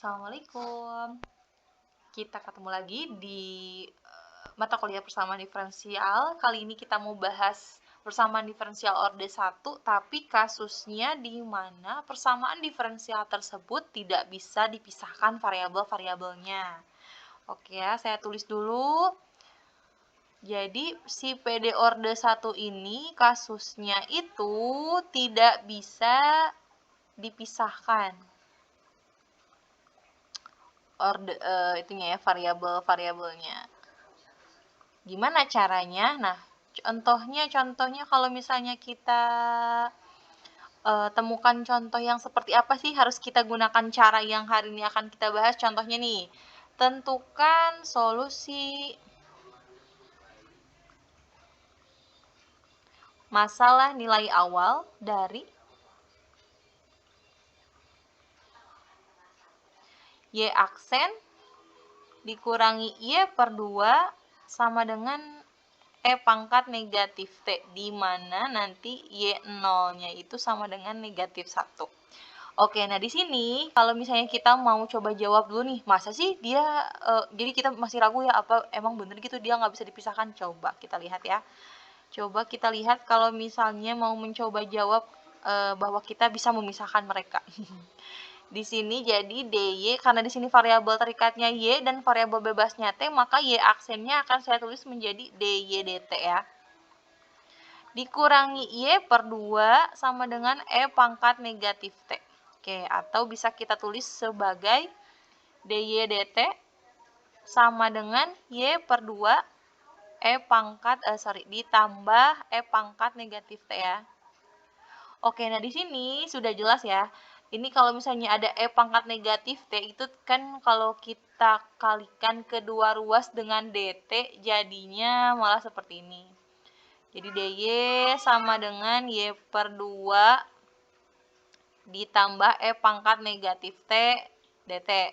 Assalamualaikum. Kita ketemu lagi di mata kuliah persamaan diferensial. Kali ini kita mau bahas persamaan diferensial orde 1, tapi kasusnya di mana persamaan diferensial tersebut tidak bisa dipisahkan variabel-variabelnya. Oke ya, saya tulis dulu. Jadi si PD orde 1 ini kasusnya itu tidak bisa dipisahkan. Itunya ya, variabelnya. Gimana caranya? Nah, contohnya kalau misalnya kita temukan contoh yang seperti apa sih harus kita gunakan cara yang hari ini akan kita bahas. Contohnya nih, tentukan solusi masalah nilai awal dari Y aksen dikurangi Y per 2 sama dengan E pangkat negatif T, di mana nanti Y0-nya itu sama dengan negatif 1. Oke, nah di sini kalau misalnya kita mau coba jawab dulu nih, masa sih dia, jadi kita masih ragu ya, apa emang bener gitu dia nggak bisa dipisahkan? Coba kita lihat ya. Coba kita lihat kalau misalnya mau mencoba jawab bahwa kita bisa memisahkan mereka. Di sini jadi DY, karena di sini variabel terikatnya Y dan variabel bebasnya T, maka Y aksennya akan saya tulis menjadi DY dt ya. Dikurangi Y per 2 sama dengan E pangkat negatif T. Oke, atau bisa kita tulis sebagai DY dt sama dengan Y per 2 ditambah E pangkat negatif T ya. Oke, nah di sini sudah jelas ya. Ini kalau misalnya ada E pangkat negatif T, itu kan kalau kita kalikan kedua ruas dengan DT, jadinya malah seperti ini. Jadi DY sama dengan Y per 2 ditambah E pangkat negatif T DT.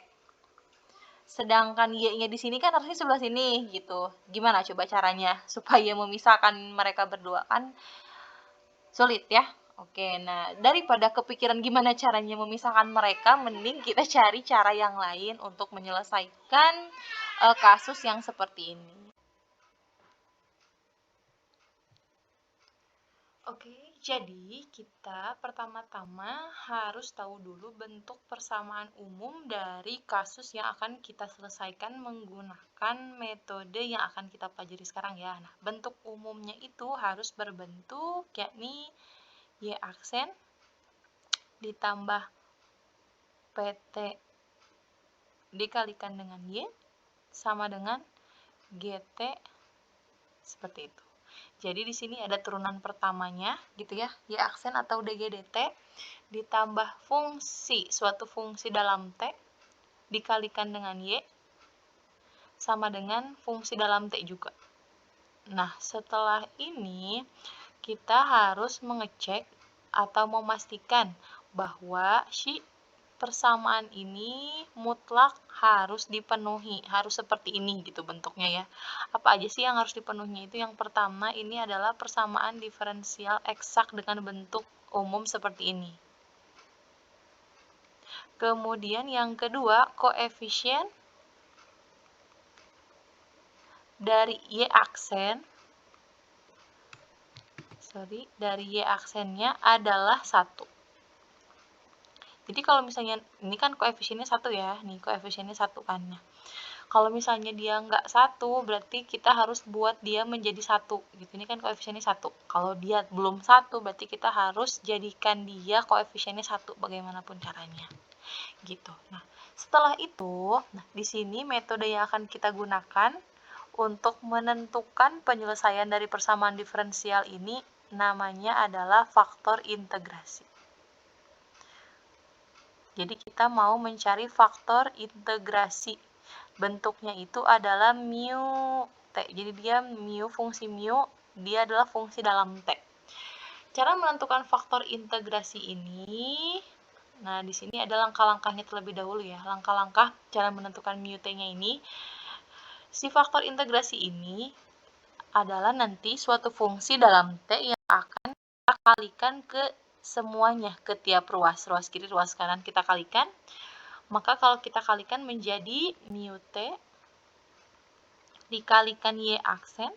Sedangkan Y-nya di sini kan harusnya sebelah sini gitu. Gimana coba caranya supaya memisahkan mereka berdua? Kan sulit ya. Oke, nah daripada kepikiran gimana caranya memisahkan mereka, mending kita cari cara yang lain untuk menyelesaikan kasus yang seperti ini. Oke, jadi kita pertama-tama harus tahu dulu bentuk persamaan umum dari kasus yang akan kita selesaikan menggunakan metode yang akan kita pelajari sekarang ya. Nah, bentuk umumnya itu harus berbentuk yakni Y aksen ditambah PT dikalikan dengan Y sama dengan GT seperti itu. Jadi di sini ada turunan pertamanya gitu ya, Y aksen atau DGDT ditambah suatu fungsi dalam T dikalikan dengan Y sama dengan fungsi dalam T juga. Nah, setelah ini kita harus mengecek atau memastikan bahwa si persamaan ini mutlak harus dipenuhi, harus seperti ini gitu bentuknya ya. Apa aja sih yang harus dipenuhi? Itu yang pertama ini adalah persamaan diferensial eksak dengan bentuk umum seperti ini. Kemudian yang kedua, koefisien dari Y aksen adalah 1. Jadi kalau misalnya ini kan koefisiennya 1 ya, nih koefisiennya 1 kan. Nah, kalau misalnya dia nggak 1, berarti kita harus buat dia menjadi 1 gitu. Ini kan koefisiennya 1. Kalau dia belum 1, berarti kita harus jadikan dia koefisiennya 1 bagaimanapun caranya. Gitu. Nah, setelah itu, di sini metode yang akan kita gunakan untuk menentukan penyelesaian dari persamaan diferensial ini namanya adalah faktor integrasi. Jadi kita mau mencari faktor integrasi. Bentuknya itu adalah mu T. Jadi dia fungsi mu, dia adalah fungsi dalam T. Cara menentukan faktor integrasi ini, nah di sini ada langkah-langkahnya terlebih dahulu ya. Langkah-langkah cara menentukan mu T-nya ini. Si faktor integrasi ini adalah nanti suatu fungsi dalam T yang akan kita kalikan ke semuanya, ke tiap ruas kiri, ruas kanan kita kalikan, Maka kalau kita kalikan menjadi mu T dikalikan Y aksen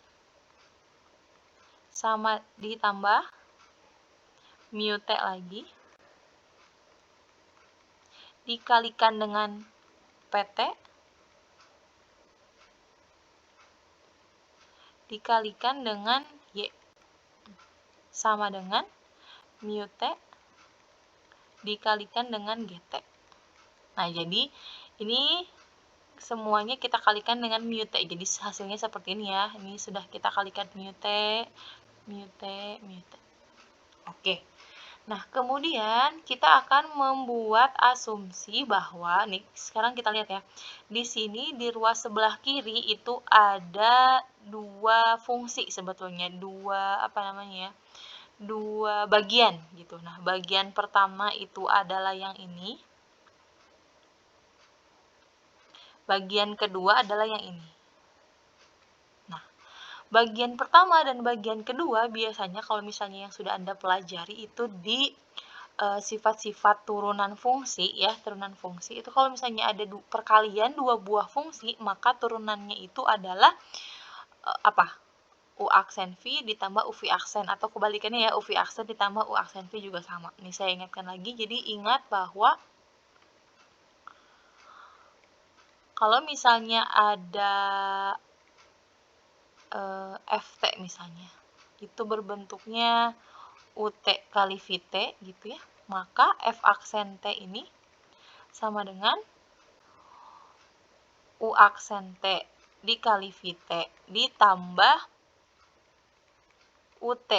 sama ditambah mu T lagi dikalikan dengan PT dikalikan dengan Y sama dengan mu T dikalikan dengan GT. Nah, jadi ini semuanya kita kalikan dengan mu T. Jadi hasilnya seperti ini ya. Ini sudah kita kalikan mu T, mu T, mu T. Oke. Nah, kemudian kita akan membuat asumsi bahwa, nih sekarang kita lihat ya, di sini di ruas sebelah kiri itu ada dua fungsi sebetulnya, dua bagian gitu. Nah, bagian pertama itu adalah yang ini, bagian kedua adalah yang ini. Nah, bagian pertama dan bagian kedua biasanya kalau misalnya yang sudah Anda pelajari itu di sifat-sifat turunan fungsi ya, turunan fungsi itu kalau misalnya ada perkalian dua buah fungsi, maka turunannya itu adalah U aksen V ditambah UV aksen, atau kebalikannya ya, UV aksen ditambah U aksen V juga sama. Ini saya ingatkan lagi, jadi ingat bahwa kalau misalnya ada FT misalnya, itu berbentuknya UT kali VT gitu ya, maka F aksen T ini sama dengan U aksen T dikali VT ditambah UT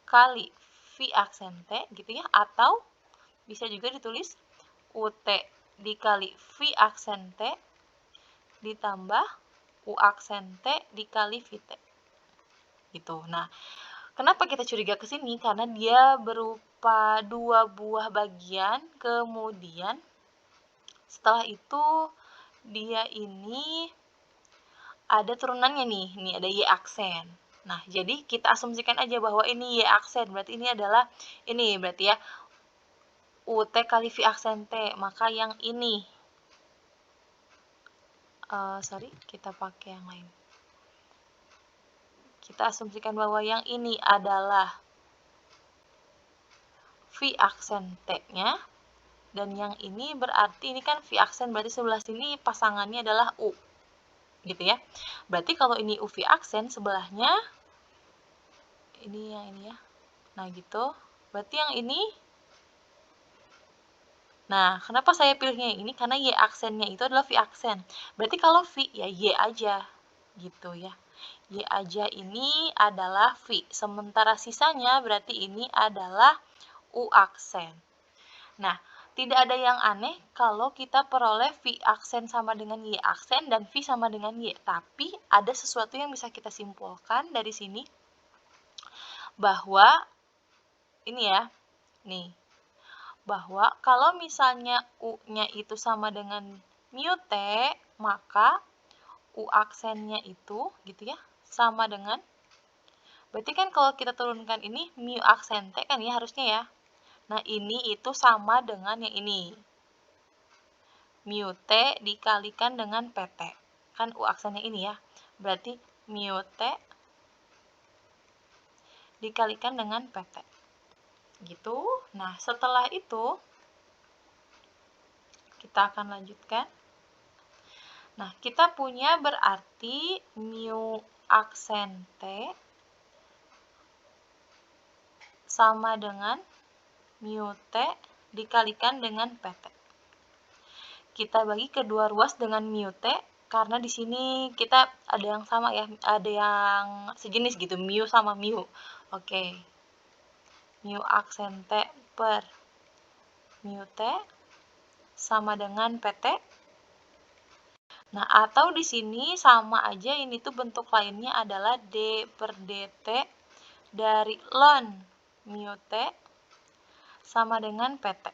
kali V aksen T gitu ya, atau bisa juga ditulis UT dikali V aksen T ditambah U aksen T dikali VT gitu. Nah, kenapa kita curiga ke sini? Karena dia berupa dua buah bagian, kemudian setelah itu dia ini ada turunannya nih, ini ada Y aksen. Nah, jadi kita asumsikan aja bahwa ini Y aksen, berarti ini adalah, ini berarti ya, UT kali V aksen T, maka yang ini, kita pakai yang lain. Kita asumsikan bahwa yang ini adalah V aksen T-nya, dan yang ini berarti, ini kan V aksen, berarti sebelah sini pasangannya adalah U. Gitu ya. Berarti kalau ini UV aksen, sebelahnya ini yang ini ya. Nah, gitu. Berarti yang ini, nah, kenapa saya pilihnya yang ini? Karena Y aksennya itu adalah V aksen. Berarti kalau V, ya Y aja. Gitu ya. Y aja ini adalah V. Sementara sisanya berarti ini adalah U aksen. Nah, tidak ada yang aneh kalau kita peroleh V aksen sama dengan Y aksen dan V sama dengan Y. Tapi ada sesuatu yang bisa kita simpulkan dari sini, bahwa ini ya, nih, bahwa kalau misalnya U-nya itu sama dengan mu T, maka U aksennya itu gitu ya, sama dengan, berarti kan kalau kita turunkan ini mu aksen T kan ya harusnya ya. Nah, ini itu sama dengan yang ini. Mu T dikalikan dengan PT. Kan U aksennya ini ya. Berarti mu T dikalikan dengan PT. Gitu. Nah, setelah itu kita akan lanjutkan. Nah, kita punya berarti mu aksen T sama dengan mu T dikalikan dengan PT. Kita bagi kedua ruas dengan mu T, karena di sini kita ada yang sama ya, ada yang sejenis gitu, mu sama mu. Oke. Mu aksen T per mu T sama dengan PT. Nah, atau di sini sama aja, ini tuh bentuk lainnya adalah D per DT dari ln mu T sama dengan PT.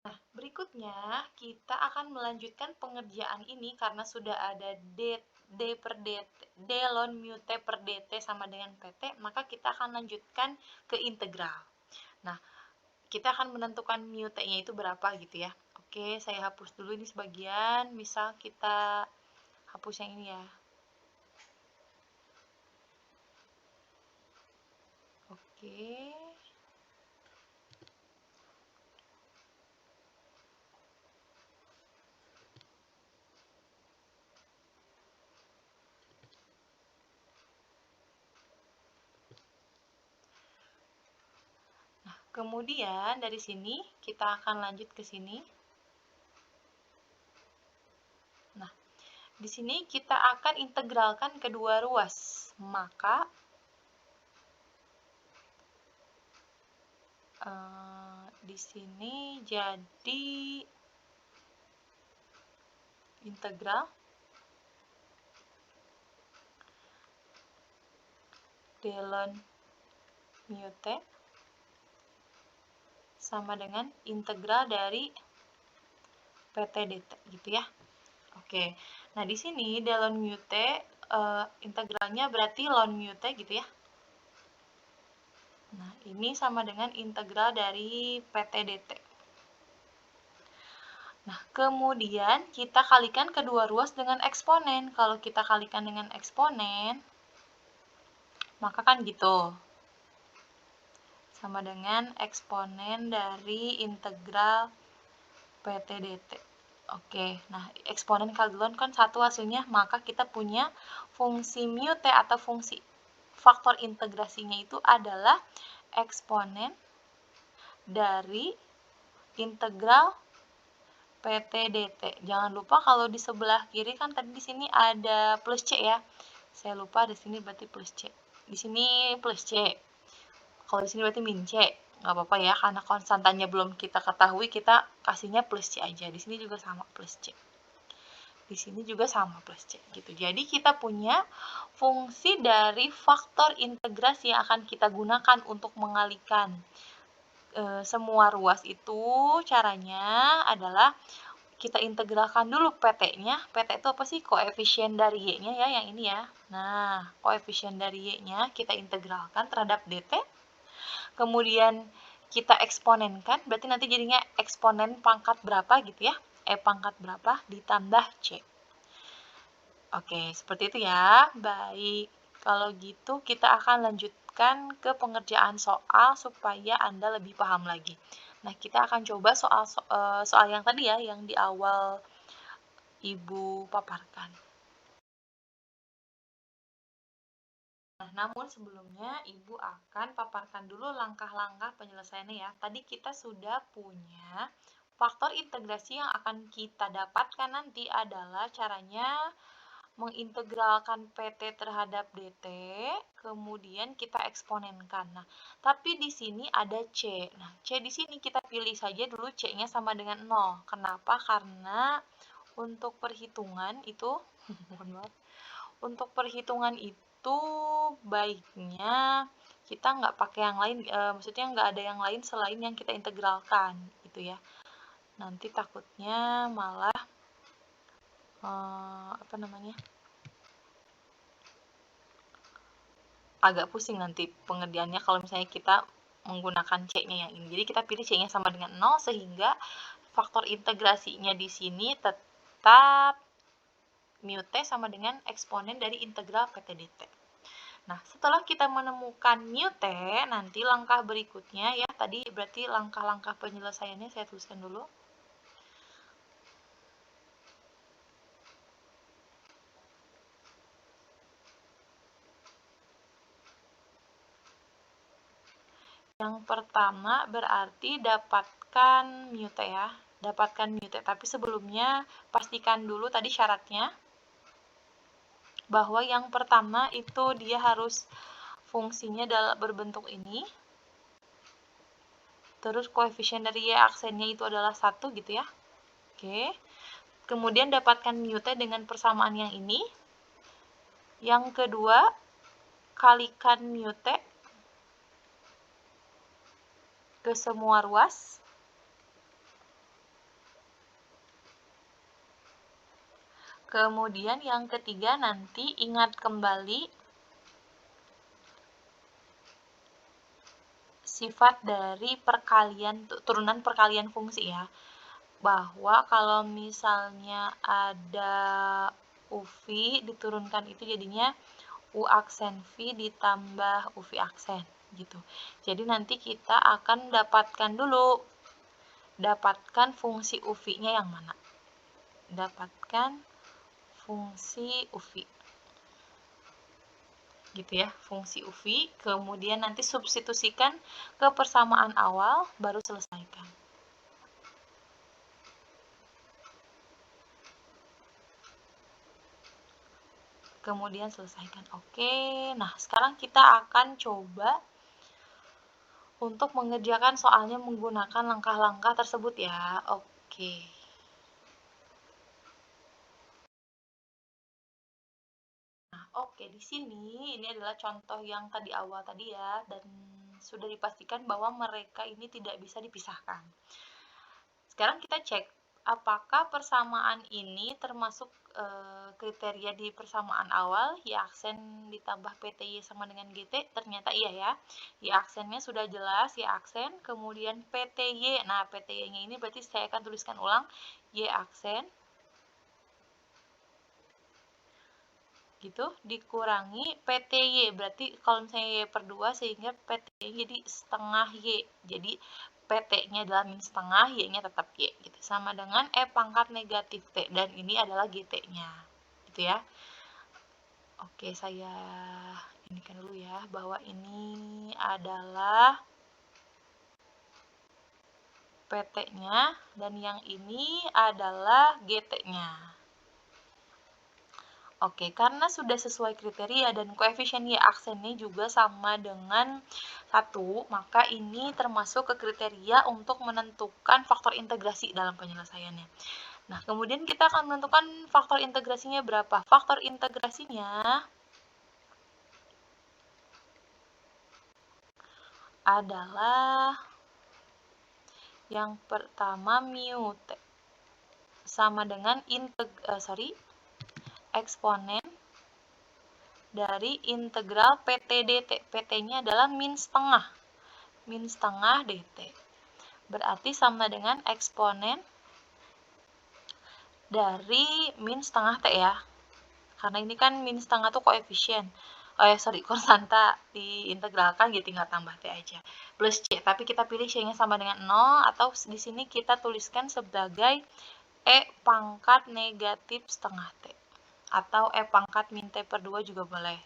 Nah, berikut berikutnya, kita akan melanjutkan pengerjaan ini karena sudah ada D per DT, D ln mu T per DT sama dengan PT, maka kita akan lanjutkan ke integral. Nah, kita akan menentukan mu T-nya itu berapa gitu ya. Oke, saya hapus dulu ini sebagian, misal kita hapus yang ini ya. Oke. Nah, kemudian dari sini kita akan lanjut ke sini. Nah, di sini kita akan integralkan kedua ruas. Maka di sini jadi integral D ln mu T sama dengan integral dari PT dt gitu ya. Oke. Nah, di sini D ln mu T integralnya berarti ln mu T gitu ya. Nah, ini sama dengan integral dari PT dt. Nah, kemudian kita kalikan kedua ruas dengan eksponen. Kalau kita kalikan dengan eksponen, maka kan gitu. Sama dengan eksponen dari integral PT dt. Oke, nah eksponen kalian kan satu hasilnya, maka kita punya fungsi mu T atau fungsi faktor integrasinya itu adalah eksponen dari integral PT dt. Jangan lupa kalau di sebelah kiri kan tadi di sini ada plus C ya. Saya lupa di sini berarti plus C. Di sini plus C. Kalau di sini berarti min C. Nggak apa-apa ya, karena konstantannya belum kita ketahui, kita kasihnya plus C aja. Di sini juga sama plus C. Di sini juga sama plus C gitu. Jadi kita punya fungsi dari faktor integrasi yang akan kita gunakan untuk mengalihkan semua ruas itu. Caranya adalah kita integralkan dulu PT-nya. PT itu apa sih? Koefisien dari Y-nya ya, yang ini ya. Nah, koefisien dari Y-nya kita integralkan terhadap DT. Kemudian kita eksponenkan, berarti nanti jadinya eksponen pangkat berapa gitu ya. Pangkat berapa ditambah C. Oke, seperti itu ya. Baik, kalau gitu kita akan lanjutkan ke pengerjaan soal supaya Anda lebih paham lagi. Nah, kita akan coba soal yang tadi ya, yang di awal Ibu paparkan. Nah, namun sebelumnya Ibu akan paparkan dulu langkah-langkah penyelesaiannya ya. Tadi kita sudah punya faktor integrasi yang akan kita dapatkan nanti adalah caranya mengintegralkan PT terhadap DT, kemudian kita eksponenkan. Nah, tapi di sini ada C. Nah, C di sini kita pilih saja dulu C-nya sama dengan 0. Kenapa? Karena untuk perhitungan itu, mohon maaf, untuk perhitungan itu baiknya kita nggak pakai yang lain, maksudnya nggak ada yang lain selain yang kita integralkan, gitu ya. Nanti takutnya malah agak pusing nanti pengerjaannya kalau misalnya kita menggunakan C-nya yang ini. Jadi kita pilih C-nya sama dengan 0 sehingga faktor integrasinya di sini tetap mu T sama dengan eksponen dari integral PT dt. Nah, setelah kita menemukan mu T, nanti langkah berikutnya ya, tadi berarti langkah-langkah penyelesaiannya saya tuliskan dulu. Yang pertama berarti dapatkan mu T ya, dapatkan mu T. Tapi sebelumnya pastikan dulu tadi syaratnya bahwa yang pertama itu dia harus fungsinya dalam berbentuk ini. Terus koefisien dari Y aksennya itu adalah 1 gitu ya. Oke. Kemudian dapatkan mu T dengan persamaan yang ini. Yang kedua, kalikan mu T ke semua ruas. Kemudian yang ketiga nanti ingat kembali sifat dari turunan perkalian fungsi ya. Bahwa kalau misalnya ada UV diturunkan itu jadinya U aksen V ditambah UV aksen gitu. Jadi nanti kita akan dapatkan fungsi UV-nya yang mana. Dapatkan fungsi UV. Gitu ya, fungsi UV, kemudian nanti substitusikan ke persamaan awal, baru selesaikan. Kemudian selesaikan. Oke, nah sekarang kita akan coba untuk mengerjakan soalnya menggunakan langkah-langkah tersebut ya. Oke. Nah, oke, di sini ini adalah contoh yang awal tadi ya, dan sudah dipastikan bahwa mereka ini tidak bisa dipisahkan. Sekarang kita cek apakah persamaan ini termasuk kriteria di persamaan awal, Y aksen ditambah PTY sama dengan GT, ternyata iya ya. Y aksennya sudah jelas, Y aksen, kemudian PTY. Nah, PTY-nya ini berarti saya akan tuliskan ulang, Y aksen, gitu, dikurangi PTY. Berarti kalau misalnya Y per 2, sehingga PTY jadi setengah Y. Jadi PT-nya adalah min setengah, Y-nya tetap Y, gitu. Sama dengan E pangkat negatif T, dan ini adalah GT-nya, gitu ya. Oke, saya inikan dulu ya, bahwa ini adalah PT-nya, dan yang ini adalah GT-nya. Oke, karena sudah sesuai kriteria dan koefisien Y aksennya juga sama dengan 1, maka ini termasuk ke kriteria untuk menentukan faktor integrasi dalam penyelesaiannya. Nah, kemudian kita akan menentukan faktor integrasinya berapa. Faktor integrasinya adalah yang pertama mu T sama dengan eksponen dari integral PT dt. PT-nya adalah min setengah dt. Berarti sama dengan eksponen dari min setengah T ya. Karena ini kan min setengah tuh koefisien. Konstanta diintegralkan, ya tinggal tambah T aja. Plus C, tapi kita pilih C-nya sama dengan 0, atau di sini kita tuliskan sebagai E pangkat negatif setengah T. Atau E pangkat min T per 2 juga boleh.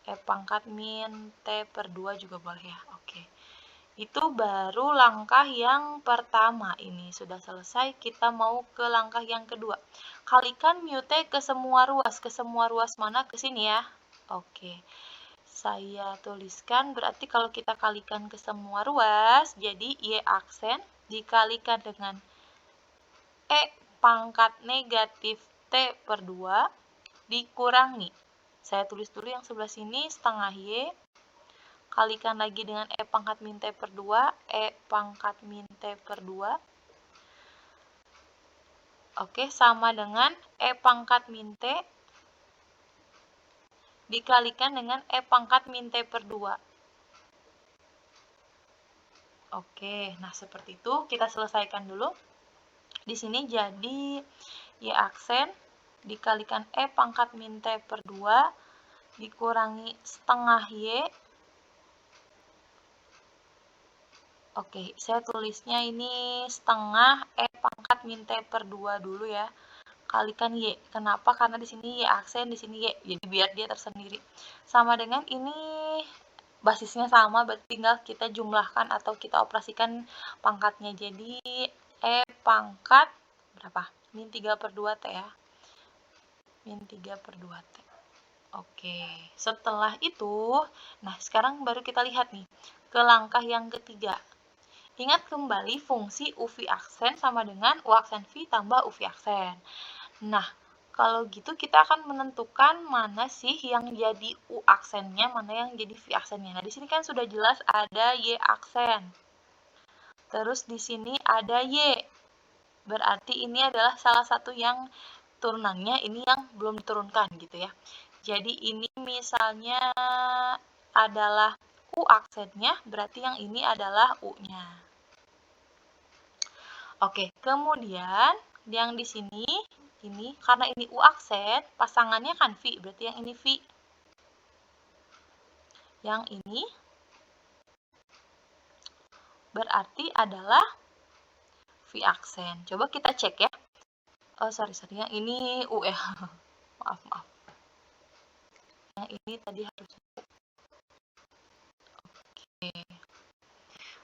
E pangkat min T per 2 juga boleh ya. Oke. Itu baru langkah yang pertama. Ini sudah selesai, kita mau ke langkah yang kedua. Kalikan mu T ke semua ruas. Ke semua ruas mana? Ke sini ya. Oke. Saya tuliskan, berarti kalau kita kalikan ke semua ruas, jadi Y aksen dikalikan dengan E pangkat negatif T per 2 dikurangi. Saya tulis dulu yang sebelah sini, setengah Y, kalikan lagi dengan E pangkat min T per 2, E pangkat min T per 2. Oke, sama dengan E pangkat min T dikalikan dengan E pangkat min T per 2. Oke, nah seperti itu. Kita selesaikan dulu. Di sini jadi Y aksen dikalikan E pangkat min T per 2 dikurangi setengah Y. Oke, saya tulisnya ini setengah E pangkat min T per 2 dulu ya. Kalikan Y. Kenapa? Karena di sini Y aksen, di sini Y. Jadi biar dia tersendiri. Sama dengan ini basisnya sama, berarti tinggal kita jumlahkan atau kita operasikan pangkatnya. Jadi E pangkat berapa? Min 3 per 2 T ya. Min 3 per 2 T. Oke, setelah itu, nah sekarang baru kita lihat nih ke langkah yang ketiga. Ingat kembali fungsi UV aksen sama dengan U aksen V tambah UV aksen. Nah, kalau gitu kita akan menentukan mana sih yang jadi U aksennya, mana yang jadi V aksennya. Nah, di sini kan sudah jelas ada Y aksen. Terus di sini ada Y. Berarti ini adalah salah satu yang turunannya ini yang belum diturunkan gitu ya. Jadi ini misalnya adalah U aksennya, berarti yang ini adalah U-nya. Oke, kemudian yang di sini ini karena ini U aksen, pasangannya kan V, berarti yang ini V. Yang ini berarti adalah V aksen. Coba kita cek ya. Oh, sorry, yang ini U ya. maaf. Yang ini tadi harus U. Oke.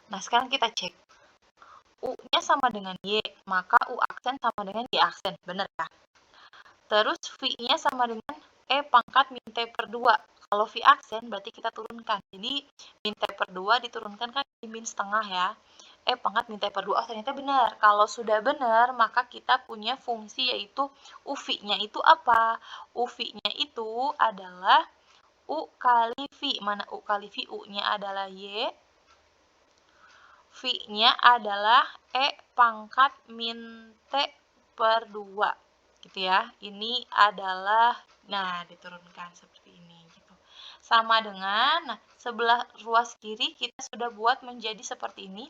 Nah, sekarang kita cek. U-nya sama dengan Y, maka U aksen sama dengan Y aksen. Benar ya? Terus V-nya sama dengan E pangkat min T per 2. Kalau V aksen berarti kita turunkan. Jadi min T per 2 diturunkan kan di min setengah ya. E pangkat min T per 2. Oh, ternyata benar. Kalau sudah benar, maka kita punya fungsi yaitu UV-nya itu apa? UV-nya itu adalah U kali V. Mana U kali V? U-nya adalah Y. V-nya adalah E pangkat min T per 2. Gitu ya. Ini adalah, nah, diturunkan seperti ini. Gitu. Sama dengan, nah, sebelah ruas kiri kita sudah buat menjadi seperti ini.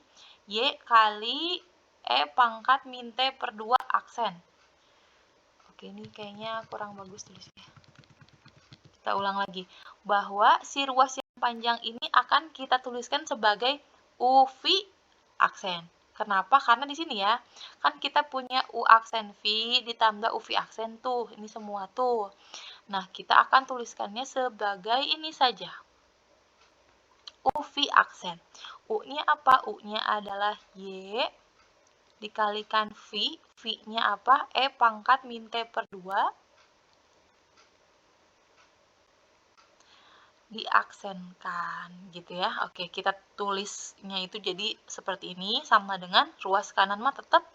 Y kali E pangkat min T per 2 aksen. Oke, ini kayaknya kurang bagus tulisnya. Kita ulang lagi. Bahwa si ruas yang panjang ini akan kita tuliskan sebagai UV aksen. Kenapa? Karena di sini ya, kan kita punya U aksen V ditambah UV aksen tuh, ini semua tuh. Nah, kita akan tuliskannya sebagai ini saja. UV aksen. U-nya apa? U-nya adalah Y dikalikan V. V-nya apa? E pangkat min T per 2. Diaksenkan gitu ya. Oke, kita tulisnya itu jadi seperti ini, sama dengan ruas kanan mah tetap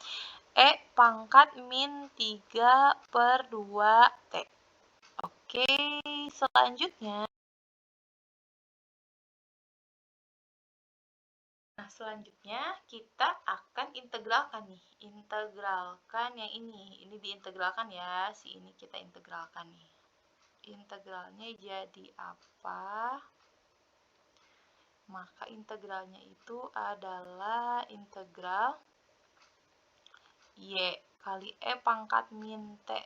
E pangkat min 3 per 2 T. Oke, selanjutnya. Nah, selanjutnya kita akan integralkan nih. Integralkan yang ini. Ini diintegralkan ya, si ini kita integralkan nih. Integralnya jadi apa? Maka integralnya itu adalah integral Y kali E pangkat min T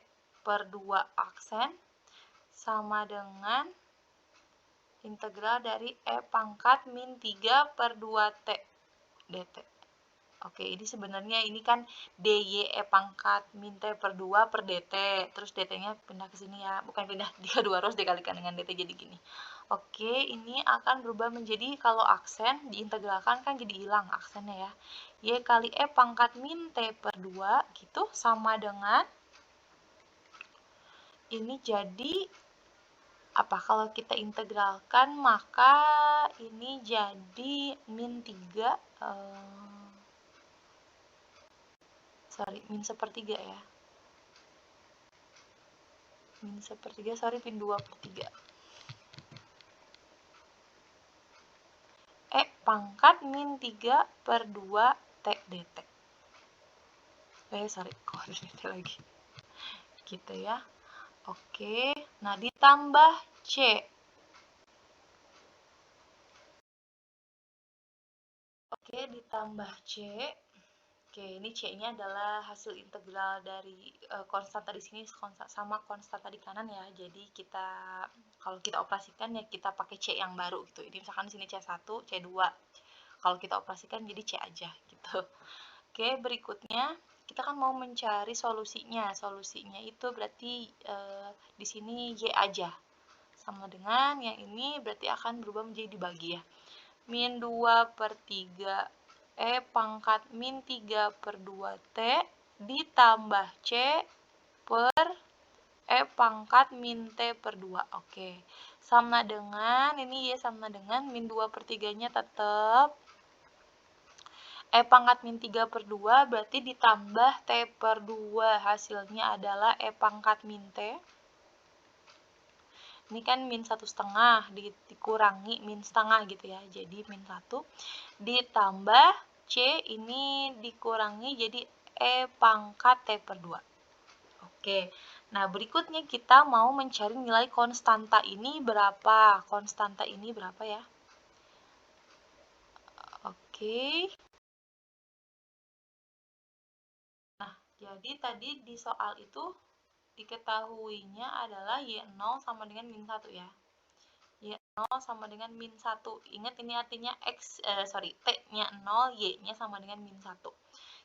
per 2 aksen sama dengan integral dari E pangkat min 3 per 2 T dt. Oke, ini sebenarnya ini kan dy E pangkat min T per 2 per dt. Terus dt-nya pindah ke sini ya. Bukan pindah, dia dua harus dikalikan dengan dt jadi gini. Oke, ini akan berubah menjadi kalau aksen diintegralkan kan jadi hilang aksennya ya. Y kali E pangkat min T per 2 gitu sama dengan ini jadi apa? Kalau kita integralkan maka ini jadi min 3 min sepertiga ya. Min sepertiga, min 2 per 3. E pangkat min 3 per 2 T dt. Kok ada dt lagi. Gitu ya. Oke, nah ditambah C. Oke, ditambah C. Oke, ini C-nya adalah hasil integral dari konstanta di sini sama konstanta di kanan ya. Jadi kita kalau kita operasikan ya kita pakai C yang baru gitu. Ini misalkan di sini C1, C2. Kalau kita operasikan jadi C aja gitu. Oke, berikutnya kita kan mau mencari solusinya. Solusinya itu berarti di sini Y aja. Sama dengan yang ini berarti akan berubah menjadi dibagi ya. Min 2 per 3 E pangkat min 3 per 2 T ditambah C per E pangkat min T per 2. Oke. Sama dengan, ini ya sama dengan min 2 per 3-nya tetap E pangkat min 3 per 2 berarti ditambah T per 2. Hasilnya adalah E pangkat min T. Ini kan min 1,5 dikurangi min setengah gitu ya. Jadi min 1 ditambah C ini dikurangi jadi E pangkat T per 2. Oke, Nah, berikutnya kita mau mencari nilai konstanta ini berapa. Konstanta ini berapa ya? Oke. Nah, jadi tadi di soal itu diketahuinya adalah Y0 sama dengan min 1 ya. Y0 sama dengan min 1. Ingat ini artinya T-nya 0, Y-nya sama dengan min 1.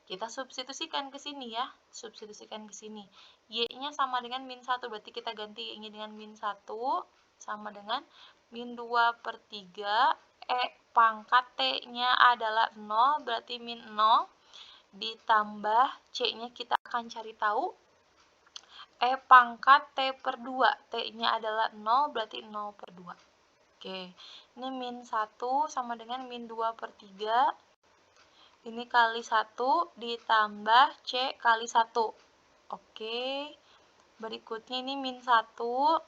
Kita substitusikan ke sini ya. Substitusikan ke sini. Y-nya sama dengan min 1, berarti kita ganti Y-nya dengan min 1 sama dengan min 2/3. Pangkat T-nya adalah 0, berarti min 0. Ditambah C-nya kita akan cari tahu. Pangkat T/2. T-nya adalah 0, berarti 0/2. Oke, ini min 1 sama dengan min 2/3. Ini kali 1 ditambah C kali 1. Oke, berikutnya ini min 1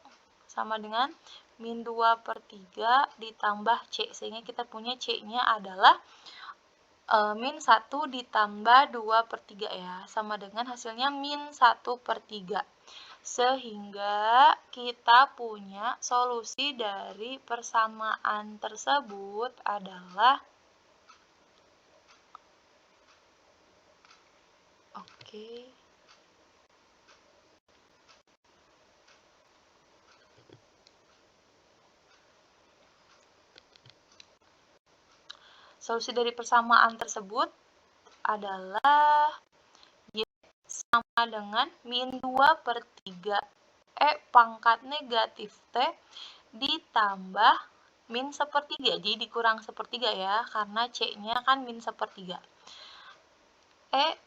sama dengan min 2/3 ditambah C. Sehingga kita punya C-nya adalah min 1 ditambah 2/3 ya. Sama dengan hasilnya min 1/3. Sehingga kita punya solusi dari persamaan tersebut adalah solusi dari persamaan tersebut adalah Y sama dengan min 2/3 pangkat negatif T ditambah min 1/3. Jadi dikurang 1/3 ya, karena C-nya kan min 1/3.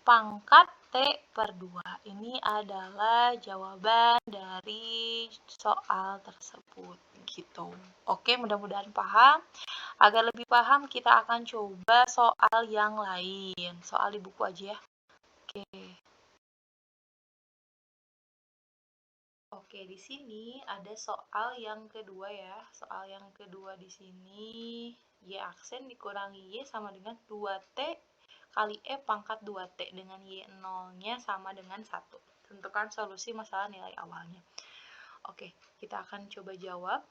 Pangkat T/2. Ini adalah jawaban dari soal tersebut. Gitu. Oke, mudah-mudahan paham. Agar lebih paham, kita akan coba soal yang lain. Soal di buku aja ya. Oke, di sini ada soal yang kedua ya. Soal yang kedua di sini, Y aksen dikurangi Y sama dengan 2T kali pangkat 2T dengan Y0-nya sama dengan 1. Tentukan solusi masalah nilai awalnya. Oke, kita akan coba jawab.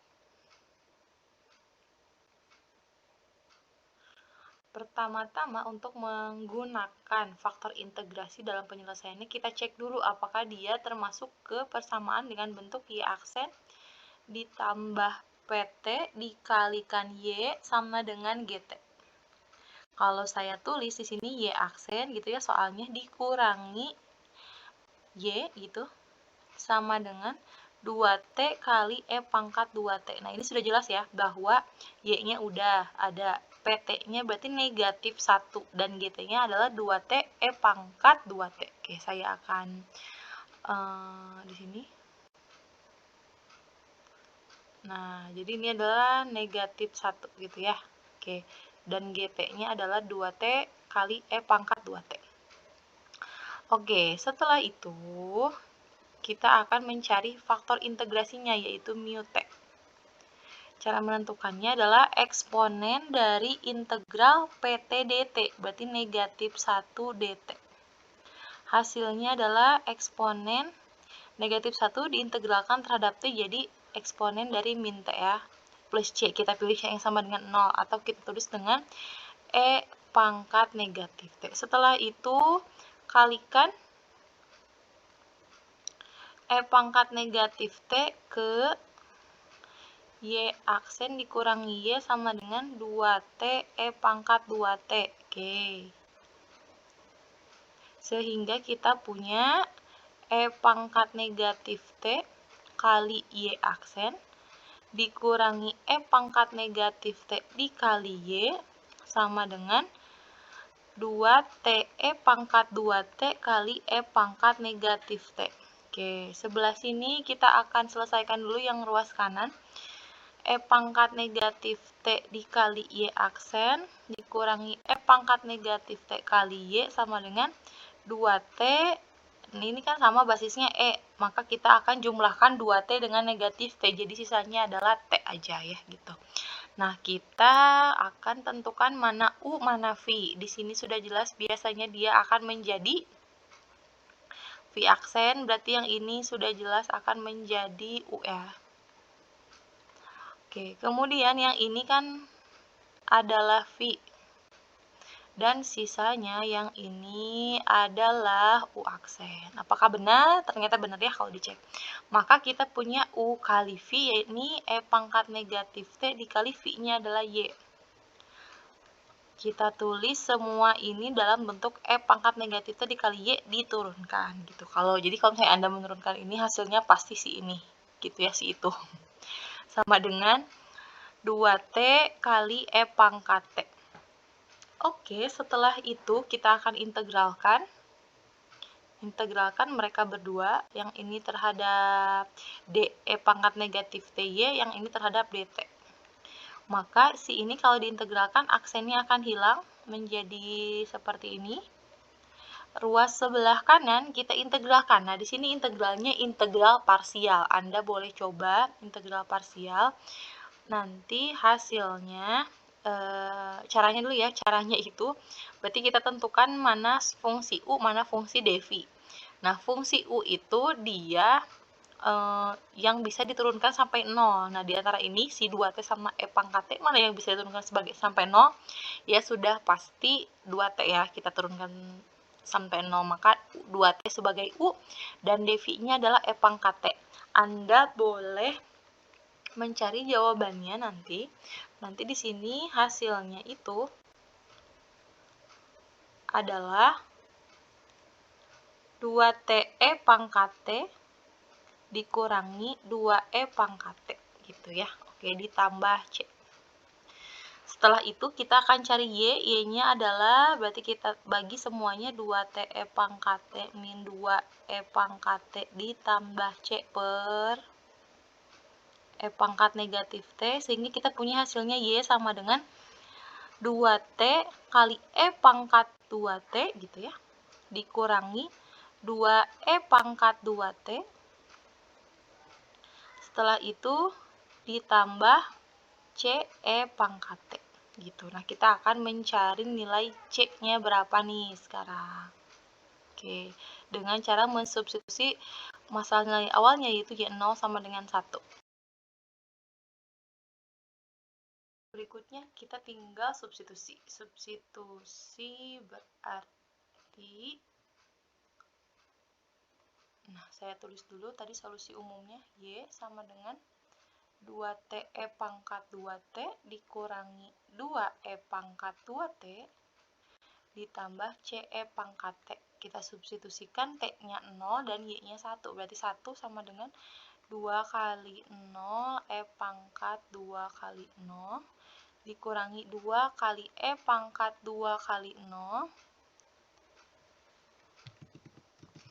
Pertama-tama untuk menggunakan faktor integrasi dalam penyelesaiannya, kita cek dulu apakah dia termasuk ke persamaan dengan bentuk Y aksen ditambah PT dikalikan Y sama dengan GT. Kalau saya tulis di sini Y aksen gitu ya, soalnya dikurangi Y gitu sama dengan 2T kali pangkat 2T. Nah, ini sudah jelas ya bahwa Y-nya udah ada. PT-nya berarti negatif 1 dan GT-nya adalah 2T pangkat 2T. Oke, saya akan di sini. Nah, jadi ini adalah negatif 1 gitu ya. Oke, dan GT-nya adalah 2T kali pangkat 2T. Oke, setelah itu kita akan mencari faktor integrasinya, yaitu mu T. Cara menentukannya adalah eksponen dari integral PT dt, berarti negatif 1 dt. Hasilnya adalah eksponen negatif 1 diintegralkan terhadap T, jadi eksponen dari min T ya, plus C. Kita pilih yang sama dengan 0, atau kita tulis dengan pangkat negatif T. Setelah itu, kalikan pangkat negatif T ke Y aksen dikurangi Y sama dengan 2T pangkat 2T. Oke. Sehingga kita punya pangkat negatif T kali Y aksen dikurangi pangkat negatif T dikali Y sama dengan 2T pangkat 2T kali pangkat negatif T. Oke, sebelah sini kita akan selesaikan dulu yang ruas kanan. Pangkat negatif T dikali Y aksen dikurangi pangkat negatif T kali Y sama dengan 2T. Ini kan sama basisnya maka kita akan jumlahkan 2T dengan negatif T, jadi sisanya adalah T aja ya gitu. Nah, kita akan tentukan mana U, mana V. Di sini sudah jelas biasanya dia akan menjadi V V aksen berarti yang ini sudah jelas akan menjadi U ya. Oke, kemudian yang ini kan adalah V. Dan sisanya yang ini adalah U aksen. Apakah benar? Ternyata benar ya kalau dicek. Maka kita punya U kali V, yakni E pangkat negatif T dikali V-nya adalah Y. Kita tulis semua ini dalam bentuk E pangkat negatif T dikali Y diturunkan gitu. Jadi kalau misalnya Anda menurunkan ini, hasilnya pasti si ini. Gitu ya, si itu. Sama dengan 2T kali E pangkat T. Oke, setelah itu kita akan integralkan mereka berdua, yang ini terhadap DE pangkat negatif TY, yang ini terhadap DT. Maka si ini kalau diintegralkan aksennya akan hilang menjadi seperti ini. Ruas sebelah kanan kita integralkan. Nah, di sini integralnya integral parsial. Anda boleh coba integral parsial. Nanti hasilnya caranya dulu ya, caranya itu berarti kita tentukan mana fungsi U, mana fungsi dv. Nah, fungsi U itu dia yang bisa diturunkan sampai 0. Nah, di antara ini si 2T sama E pangkat T mana yang bisa diturunkan sebagai sampai 0? Ya sudah pasti 2T ya, kita turunkan sampai 0, maka 2T sebagai U dan dv-nya adalah E pangkat T. Anda boleh mencari jawabannya nanti di sini hasilnya itu adalah 2TE pangkat T dikurangi 2E pangkat T gitu ya. Oke, ditambah C. Setelah itu kita akan cari Y-nya adalah berarti kita bagi semuanya 2TE pangkat T min 2E pangkat T ditambah C per E pangkat negatif T, sehingga kita punya hasilnya Y sama dengan 2T kali E pangkat 2T gitu ya, dikurangi 2E pangkat 2T. Setelah itu ditambah CE pangkat T gitu. Nah, kita akan mencari nilai C-nya berapa nih sekarang. Oke, dengan cara mensubstitusi masalah nilai awalnya, yaitu Y0 sama dengan 1. Berikutnya kita tinggal substitusi. Substitusi berarti, nah saya tulis dulu tadi solusi umumnya, Y sama dengan 2TE pangkat 2T dikurangi 2E pangkat 2T ditambah CE pangkat T. Kita substitusikan T-nya 0 dan Y-nya 1. Berarti 1 sama dengan 2 kali 0 E pangkat 2 kali 0 dikurangi 2 kali E pangkat 2 kali 0.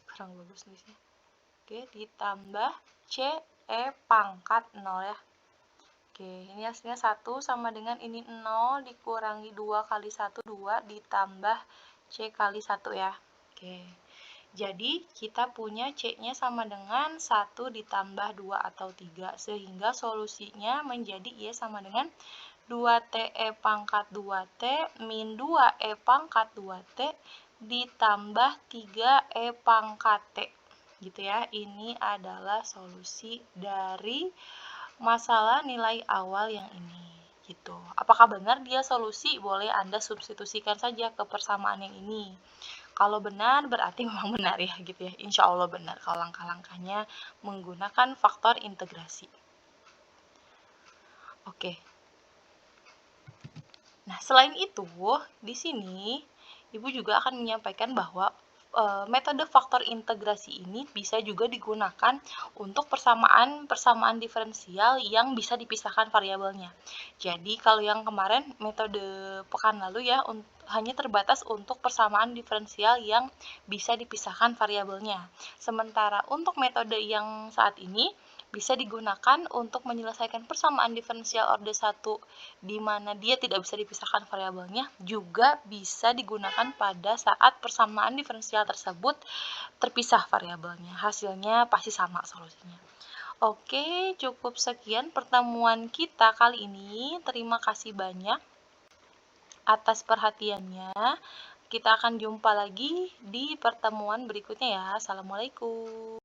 Kurang bagus nulisnya. Oke, ditambah CE pangkat 0 ya. Oke, ini hasilnya 1 sama dengan ini 0 dikurangi 2 kali 1, 2 ditambah C kali 1 ya. Oke, jadi kita punya C-nya sama dengan 1 ditambah 2 atau 3, sehingga solusinya menjadi Y sama dengan 2TE pangkat 2T min 2E pangkat 2T ditambah 3E pangkat T. Gitu ya, ini adalah solusi dari masalah nilai awal yang ini. Gitu. Apakah benar dia solusi? Boleh Anda substitusikan saja ke persamaan yang ini. Kalau benar, berarti memang benar ya, gitu ya. Insya Allah benar kalau langkah-langkahnya menggunakan faktor integrasi. Oke. Nah, selain itu, di sini Ibu juga akan menyampaikan bahwa metode faktor integrasi ini bisa juga digunakan untuk persamaan diferensial yang bisa dipisahkan variabelnya. Jadi kalau yang kemarin metode pekan lalu ya hanya terbatas untuk persamaan diferensial yang bisa dipisahkan variabelnya. Sementara untuk metode yang saat ini bisa digunakan untuk menyelesaikan persamaan diferensial order 1 di mana dia tidak bisa dipisahkan variabelnya, juga bisa digunakan pada saat persamaan diferensial tersebut terpisah variabelnya. Hasilnya pasti sama solusinya. Oke, cukup sekian pertemuan kita kali ini. Terima kasih banyak atas perhatiannya. Kita akan jumpa lagi di pertemuan berikutnya ya. Assalamualaikum.